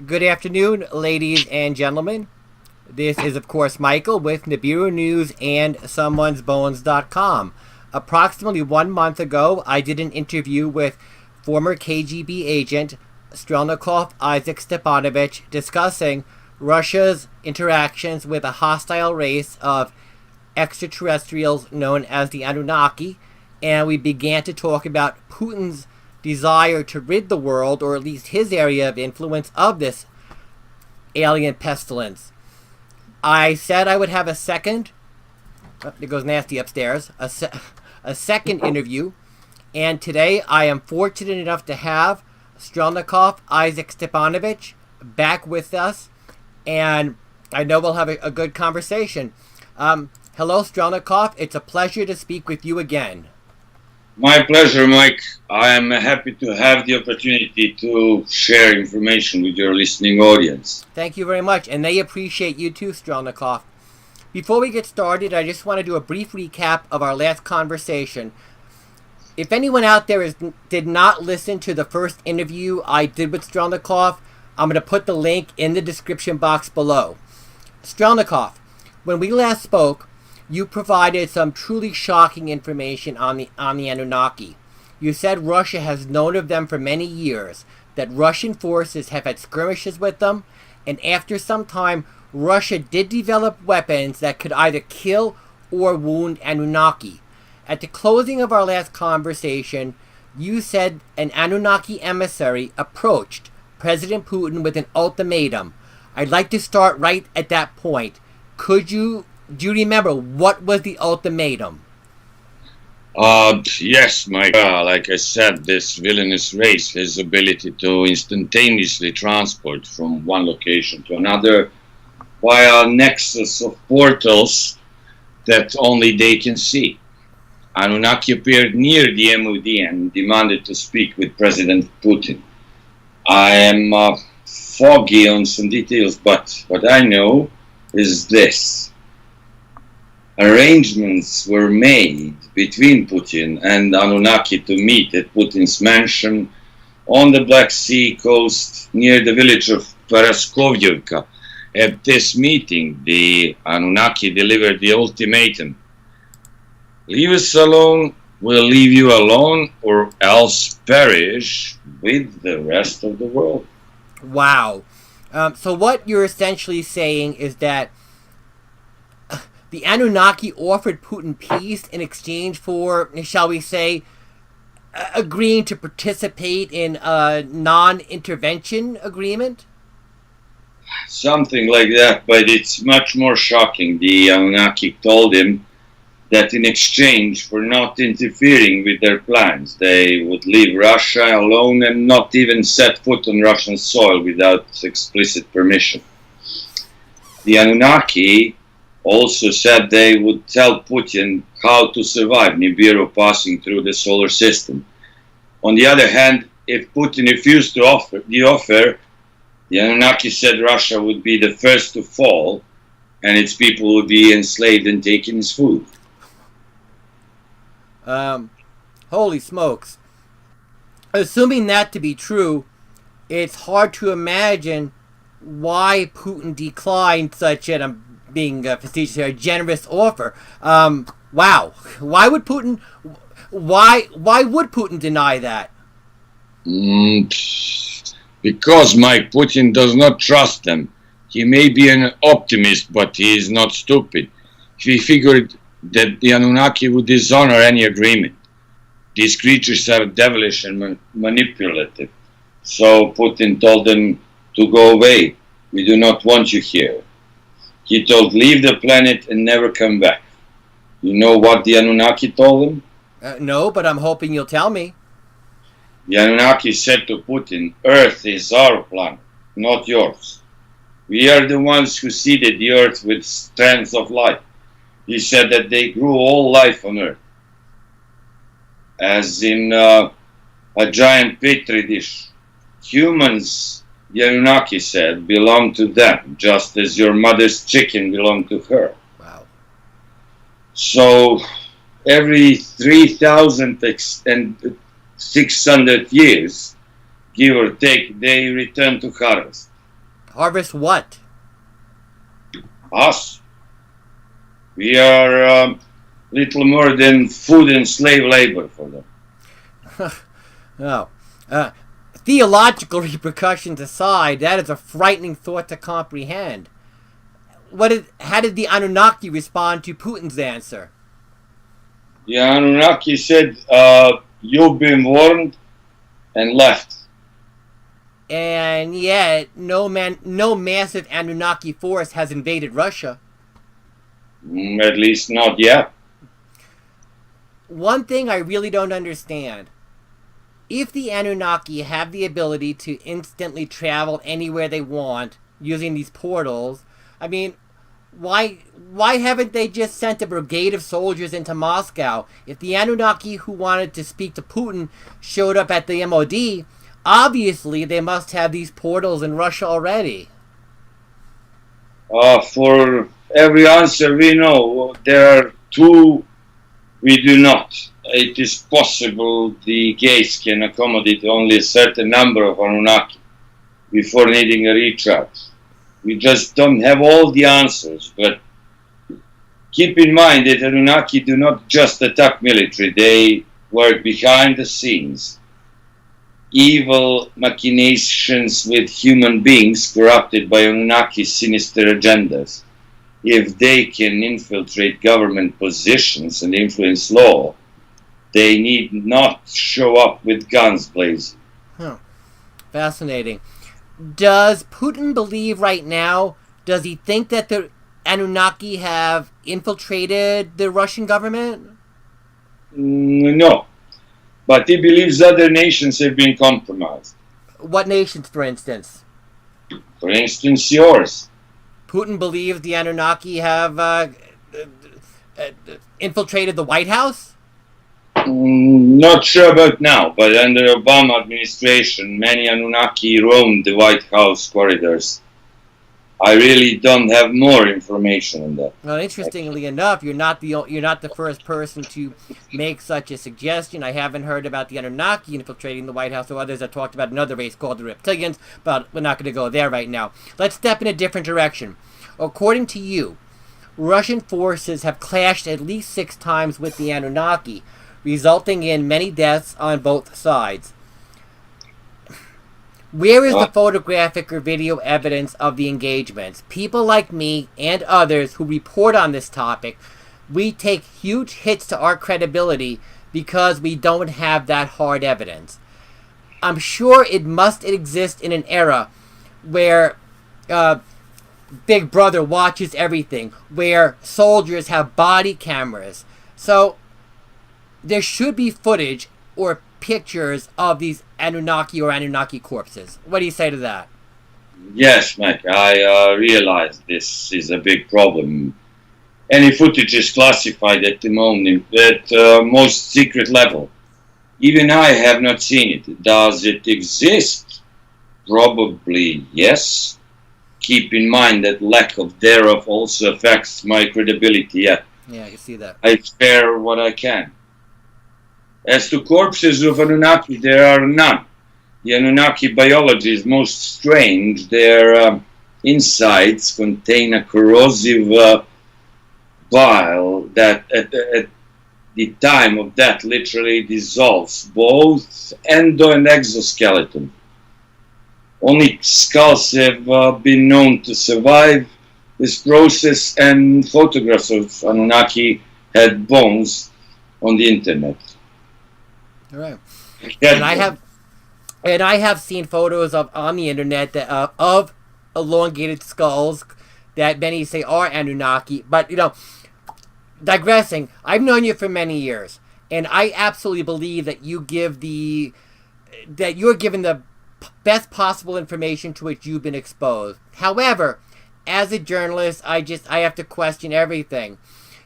Good afternoon, ladies and gentlemen. This is, of course, Michael with Nibiru News and Someone'sBones.com. Approximately 1 month ago, I did an interview with former KGB agent Strelnikov Isaac Stepanovich discussing Russia's interactions with a hostile race of extraterrestrials known as the Anunnaki, and we began to talk about Putin's desire to rid the world, or at least his area of influence, of this alien pestilence. I said I would have a second, it goes nasty upstairs, a second interview, and today I am fortunate enough to have Strelnikov Isaac Stepanovich back with us, and I know we'll have a good conversation. Hello, Strelnikov. It's a pleasure to speak with you again. My pleasure, Mike. I am happy to have the opportunity to share information with your listening audience. Thank you very much, and they appreciate you too, Strelnikov. Before we get started, I just want to do a brief recap of our last conversation. If anyone out there did not listen to the first interview I did with Strelnikov, I'm going to put the link in the description box below. Strelnikov, when we last spoke, you provided some truly shocking information on the Anunnaki. You said Russia has known of them for many years, that Russian forces have had skirmishes with them, and after some time, Russia did develop weapons that could either kill or wound Anunnaki. At the closing of our last conversation, you said an Anunnaki emissary approached President Putin with an ultimatum. I'd like to start right at that point. Do you remember what was the ultimatum? Yes, Mike. Like I said, this villainous race has ability to instantaneously transport from one location to another via a nexus of portals that only they can see. Anunnaki appeared near the MOD and demanded to speak with President Putin. I am foggy on some details, but what I know is this. Arrangements were made between Putin and Anunnaki to meet at Putin's mansion on the Black Sea coast near the village of Paraskovyevka. At this meeting, the Anunnaki delivered the ultimatum. Leave us alone, we'll leave you alone, or else perish with the rest of the world. Wow. So what you're essentially saying is that the Anunnaki offered Putin peace in exchange for, shall we say, agreeing to participate in a non-intervention agreement? Something like that, but it's much more shocking. The Anunnaki told him that in exchange for not interfering with their plans, they would leave Russia alone and not even set foot on Russian soil without explicit permission. The Anunnaki also said they would tell Putin how to survive Nibiru passing through the solar system. On the other hand, if Putin refused to offer the Anunnaki said Russia would be the first to fall and its people would be enslaved and taken as food. Holy smokes. Assuming that to be true, it's hard to imagine why Putin declined such an being facetious here, a generous offer. Wow. Why would Putin deny that? Because Mike, Putin does not trust them. He may be an optimist, but he is not stupid. He figured that the Anunnaki would dishonor any agreement. These creatures are devilish and manipulative. So Putin told them to go away. We do not want you here. He told, leave the planet and never come back. You know what the Anunnaki told him? No, but I'm hoping you'll tell me. The Anunnaki said to Putin, Earth is our planet, not yours. We are the ones who seeded the Earth with strands of life. He said that they grew all life on Earth. As in a giant petri dish. Humans, the Anunnaki said, belong to them, just as your mother's chicken belonged to her. Wow. So every 3,600 years, give or take, they return to harvest. Harvest what? Us. We are little more than food and slave labor for them. Oh. Theological repercussions aside, that is a frightening thought to comprehend. How did the Anunnaki respond to Putin's answer? The Anunnaki said, you've been warned, and left. And yet, no massive Anunnaki force has invaded Russia. At least not yet. One thing I really don't understand. If the Anunnaki have the ability to instantly travel anywhere they want using these portals, I mean, why haven't they just sent a brigade of soldiers into Moscow? If the Anunnaki who wanted to speak to Putin showed up at the MOD, obviously they must have these portals in Russia already. For every answer we know, there are two we do not. It is possible the gates can accommodate only a certain number of Anunnaki before needing a recharge. We just don't have all the answers, but keep in mind that Anunnaki do not just attack military, they work behind the scenes. Evil machinations with human beings corrupted by Anunnaki's sinister agendas. If they can infiltrate government positions and influence law, they need not show up with guns blazing. Huh. Fascinating. Does Putin believe right now, does he think that the Anunnaki have infiltrated the Russian government? No. But he believes other nations have been compromised. What nations, for instance? For instance, yours. Putin believes the Anunnaki have infiltrated the White House? Not sure about now, but under Obama administration, many Anunnaki roamed the White House corridors. I really don't have more information on that. Well, interestingly enough, you're not the first person to make such a suggestion. I haven't heard about the Anunnaki infiltrating the White House, or others have talked about another race called the Reptilians, but we're not going to go there right now. Let's step in a different direction. According to you, Russian forces have clashed at least 6 times with the Anunnaki, resulting in many deaths on both sides. Where is the photographic or video evidence of the engagements? People like me and others who report on this topic, we take huge hits to our credibility because we don't have that hard evidence. I'm sure it must exist in an era where Big Brother watches everything, where soldiers have body cameras. So there should be footage or pictures of these Anunnaki or Anunnaki corpses. What do you say to that? Yes, Mike, I realize this is a big problem. Any footage is classified at the moment at most secret level. Even I have not seen it. Does it exist? Probably yes. Keep in mind that lack of thereof also affects my credibility. Yeah, I can see that. I spare what I can. As to corpses of Anunnaki, there are none. The Anunnaki biology is most strange. Their insides contain a corrosive bile that at the time of death literally dissolves both endo and exoskeleton. Only skulls have been known to survive this process, and photographs of Anunnaki had bones on the internet. All right. And I have seen photos on the internet of elongated skulls that many say are Anunnaki. But digressing, I've known you for many years, and I absolutely believe that you're given the best possible information to which you've been exposed. However, as a journalist, I have to question everything.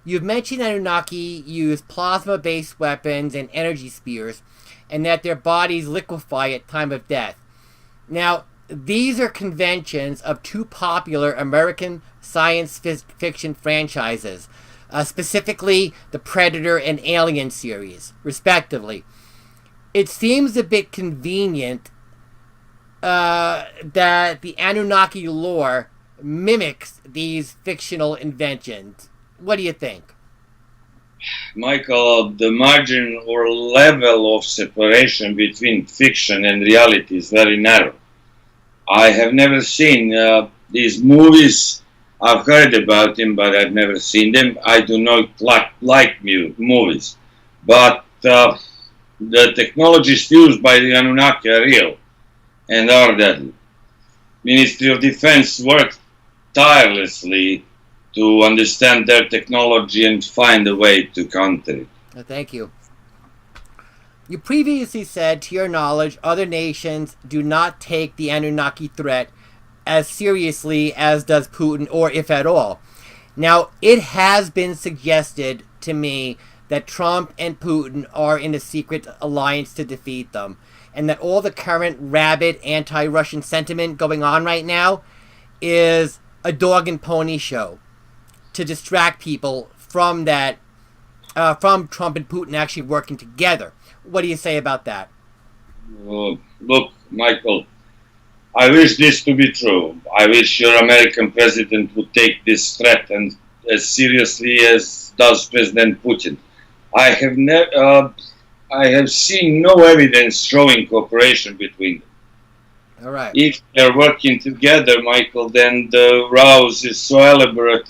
You've mentioned Anunnaki use plasma-based weapons and energy spears, and that their bodies liquefy at time of death. Now, these are conventions of 2 popular American science fiction franchises, specifically the Predator and Alien series, respectively. It seems a bit convenient that the Anunnaki lore mimics these fictional inventions. What do you think? Michael, the margin or level of separation between fiction and reality is very narrow. I have never seen these movies. I've heard about them, but I've never seen them. I do not like movies. But the technologies used by the Anunnaki are real and are deadly. Ministry of Defense worked tirelessly to understand their technology and find a way to counter it. Thank you. You previously said, to your knowledge, other nations do not take the Anunnaki threat as seriously as does Putin, or if at all. Now, it has been suggested to me that Trump and Putin are in a secret alliance to defeat them, and that all the current rabid anti-Russian sentiment going on right now is a dog and pony show to distract people from that, from Trump and Putin actually working together. What do you say about that? Look, Michael, I wish this to be true. I wish your American president would take this threat and as seriously as does President Putin. I have seen no evidence showing cooperation between them. All right. If they're working together, Michael, then the rouse is so elaborate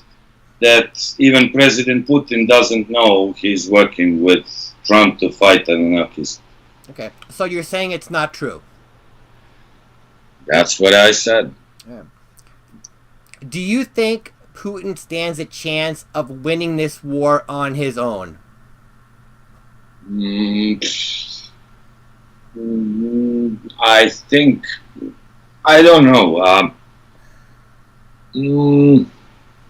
that even President Putin doesn't know he's working with Trump to fight Anunnakis. Okay, so you're saying it's not true? That's what I said. Yeah. Do you think Putin stands a chance of winning this war on his own? I think, I don't know.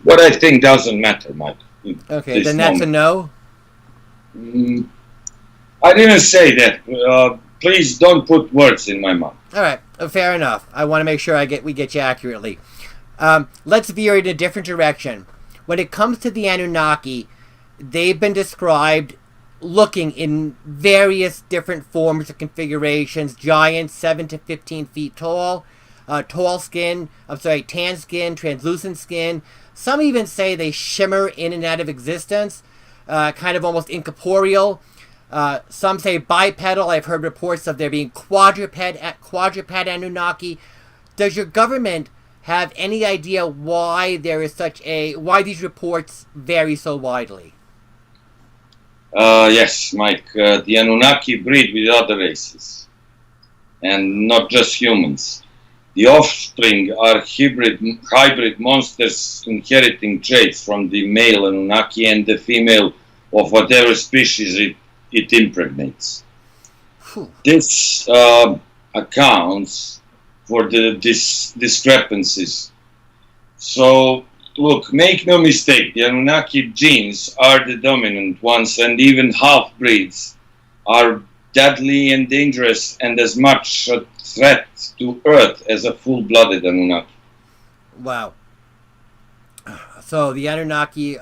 What I think doesn't matter, Mike. Okay, then that's a no? I didn't say that. Please don't put words in my mouth. All right, fair enough. I want to make sure we get you accurately. Let's veer in a different direction. When it comes to the Anunnaki, they've been described looking in various different forms and configurations. Giants, 7 to 15 feet tall, tan skin, translucent skin. Some even say they shimmer in and out of existence, kind of almost incorporeal. Some say bipedal. I've heard reports of there being quadruped Anunnaki. Does your government have any idea why there is why these reports vary so widely? Yes, Mike. The Anunnaki breed with other races, and not just humans. The offspring are hybrid monsters inheriting traits from the male Anunnaki and the female of whatever species it impregnates. This accounts for the discrepancies. So, look, make no mistake, the Anunnaki genes are the dominant ones, and even half-breeds are deadly and dangerous and as much a threat to Earth as a full-blooded Anunnaki. Wow. So the Anunnaki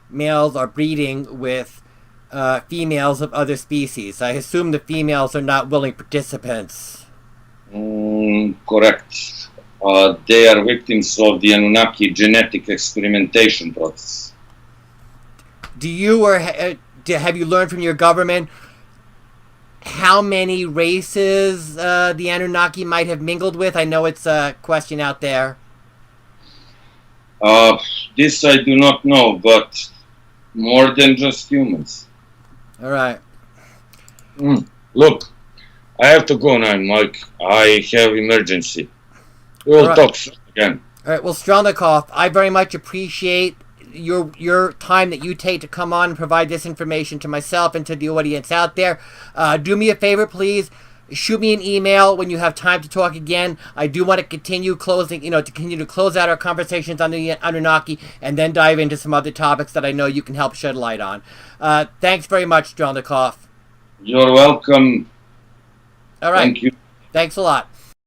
males are breeding with females of other species. I assume the females are not willing participants. Correct. They are victims of the Anunnaki genetic experimentation process. Do you have you learned from your government how many races the Anunnaki might have mingled with? I know it's a question out there. This I do not know, but more than just humans. All right. Look, I have to go now, Mike. I have emergency. We'll talk soon again. All right. Well, Strelnikov, I very much appreciate your time that you take to come on and provide this information to myself and to the audience out there. Do me a favor, please. Shoot me an email when you have time to talk again. I do want to continue to close out our conversations on the Anunnaki and then dive into some other topics that I know you can help shed light on. Thanks very much, Strelnikov. You're welcome. All right. Thank you. Thanks a lot.